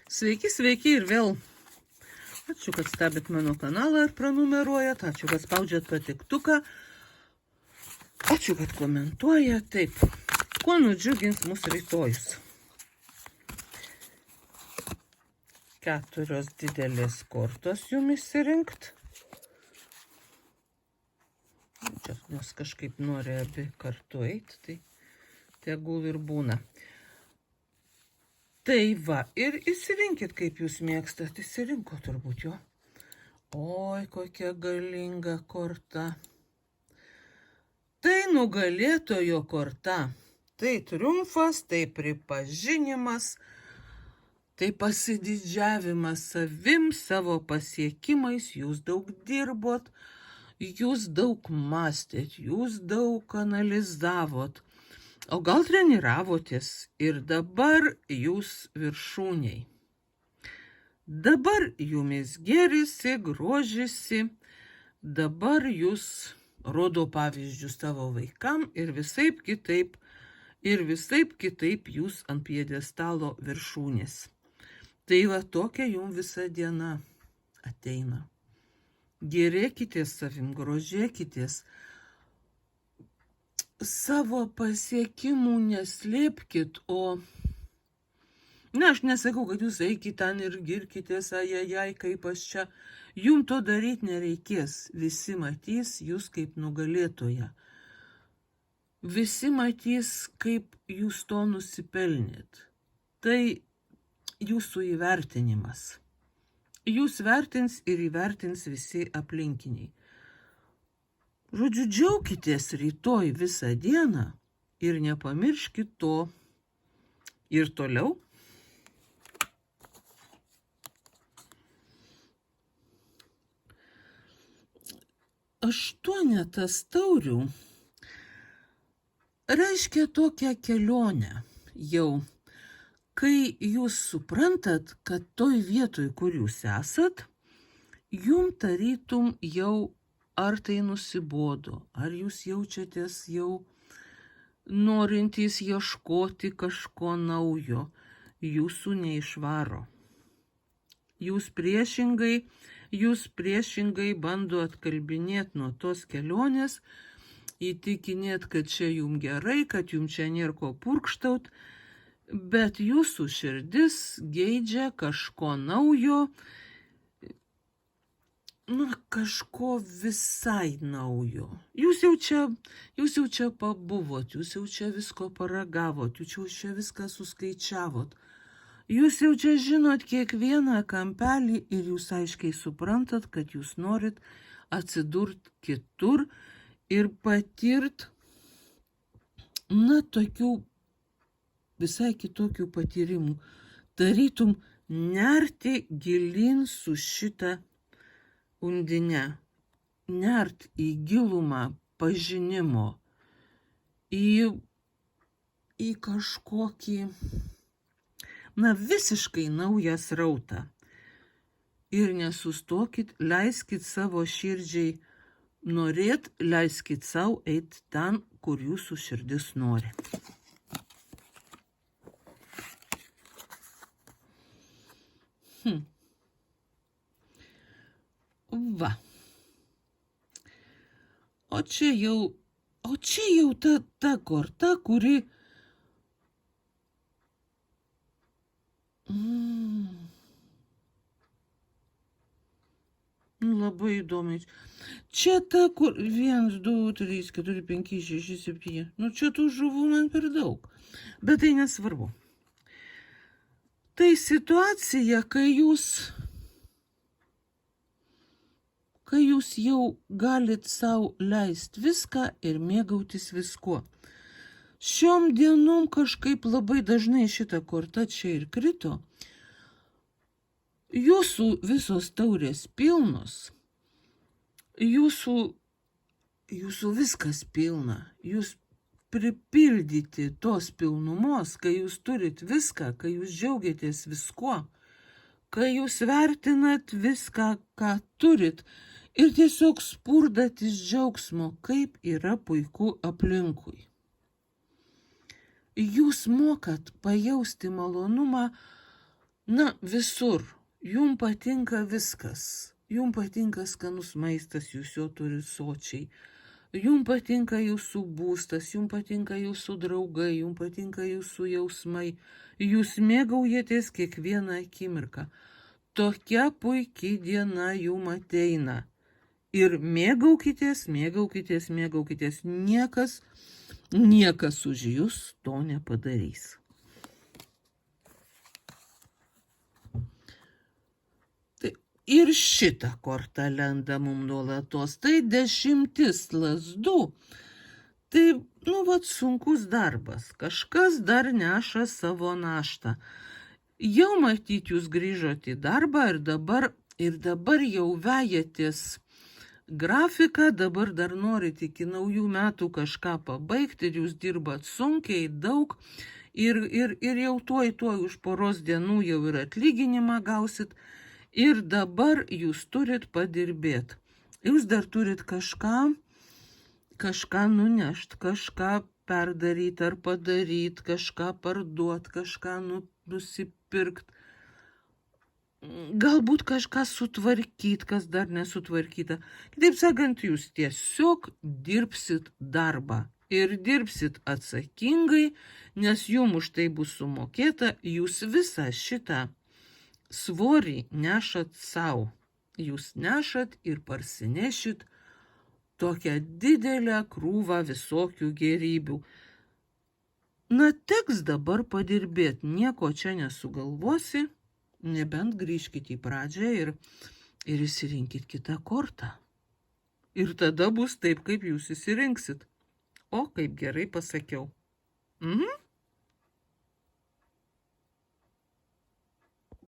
Sveiki, sveiki ir vėl. Ačiū, kad stebit mano kanalą ir pranumeruojat. Ačiū, kad spaudžiat patiktuką. Ačiū, kad komentuojat. Taip, kuo nudžiugins mūsų rytojus? 4 didelės kortos jums išsirinkt. Čia, nes kažkaip nori abi kartu eiti, tai tegul ir būna. Tai va, ir išsirinkit, kaip jūs mėgstat. Išsirinko turbūt jo. Oi, kokia galinga korta. Tai nugalėtojo korta. Tai triumfas, tai pripažinimas, tai pasididžiavimas savim, savo pasiekimais. Jūs daug dirbot, jūs daug mąstėt, jūs daug analizavot. O gal treniravotės ir dabar jūs viršūniai. Dabar jumis gėrisi, grožisi, dabar jūs rodo pavyzdžius savo vaikam ir visaip kitaip jūs ant pjedestalo viršūnės. Tai va tokia jums visa diena ateina. Gėrėkitės savim, grožėkitės. Savo pasiekimų neslėpkit, o... Ne, aš nesakau, kad jūs eikit ten ir girkitės, ajajai, kaip aš čia. Jums to daryti nereikės. Visi matys jūs kaip nugalėtoja. Visi matys, kaip jūs to nusipelnėt. Tai jūsų įvertinimas. Jūs vertins ir įvertins visi aplinkiniai. Žodžiu, džiaukitės rytoj visą dieną ir nepamirškit to. Ir toliau. Aštuonetas taurių reiškia tokią kelionę jau, kai jūs suprantat, kad toj vietoj, kur jūs esat, jums tarytum jau ar tai nusibodo, ar jūs jaučiatės jau norintys ieškoti kažko naujo, jūsų neišvaro. Jūs priešingai bando atkalbinėti nuo tos kelionės, įtikinėt, kad čia jums gerai, kad jums čia nėra ko purkštaut, bet jūsų širdis geidžia kažko naujo, kažko visai naujo. Jūs jau čia pabuvot, jūs jau čia visko paragavot, jūs jau čia viską suskaičiavot. Jūs jau čia žinot kiekvieną kampelį ir jūs aiškiai suprantat, kad jūs norit atsidurt kitur ir patirt, tokių visai kitokių patyrimų. Tarytum nerti gilin su šitą undinę. Nert į gilumą pažinimo, į kažkokį, visiškai naują srautą. Ir nesustokit, leiskit savo širdžiai norėt, leiskit savo eit ten, kur jūsų širdis nori. Va. O čia jau ta korta, kuri... Labai įdomiai. Čia ta, kur 1, 2, 3, 4, 5, 6, 7. Čia tų žuvų man per daug. Bet tai nesvarbu. Tai situacija, kai jūs jau galit savo leist viską ir mėgautis viskuo. Šiom dienom kažkaip labai dažnai šita korta čia ir krito. Jūsų visos taurės pilnos. Jūsų viskas pilna. Jūs pripildyti tos pilnumos, kai jūs turit viską, kai jūs džiaugiatės viskuo, kai jūs vertinat viską, ką turit ir tiesiog spurdat iš džiaugsmo, kaip yra puiku aplinkui. Jūs mokat pajausti malonumą Na, visur. Jum patinka viskas. Jum patinka skanus maistas, jūs jo turi sočiai. Jum patinka jūsų būstas, jum patinka jūsų draugai, jum patinka jūsų jausmai. Jūs mėgaujatės kiekvieną akimirką. Tokia puikia diena jum ateina. Ir mėgaukitės, mėgaukitės, mėgaukitės. Niekas už jūs to nepadarys. Ir šitą kortą lenda mum nuolatos. Tai 10 lazdų. Tai, sunkus darbas. Kažkas dar neša savo naštą. Jau matyt, jūs grįžote į darbą ir dabar jau vejatės grafiką, dabar dar norit iki naujų metų kažką pabaigti ir jūs dirbat sunkiai, daug ir jau tuoj už poros dienų jau ir atlyginimą gausit. Ir dabar jūs turit padirbėti. Jūs dar turit kažką nunešti, kažką perdaryti ar padaryti, kažką parduoti, kažką nusipirkti. Galbūt kažką sutvarkyti, kas dar nesutvarkyta. Kitaip sakant, jūs tiesiog dirbsit darbą. Ir dirbsit atsakingai, nes jums už tai bus sumokėta, jūs visą šitą svorį nešat savo. Jūs nešat ir parsinešit tokią didelę krūvą visokių gėrybių. Na, teks dabar padirbėti, nieko čia nesugalvosi, nebent grįžkit į pradžią ir išsirinkit kitą kortą. Ir tada bus taip, kaip jūs išsirinksit. O, kaip gerai pasakiau.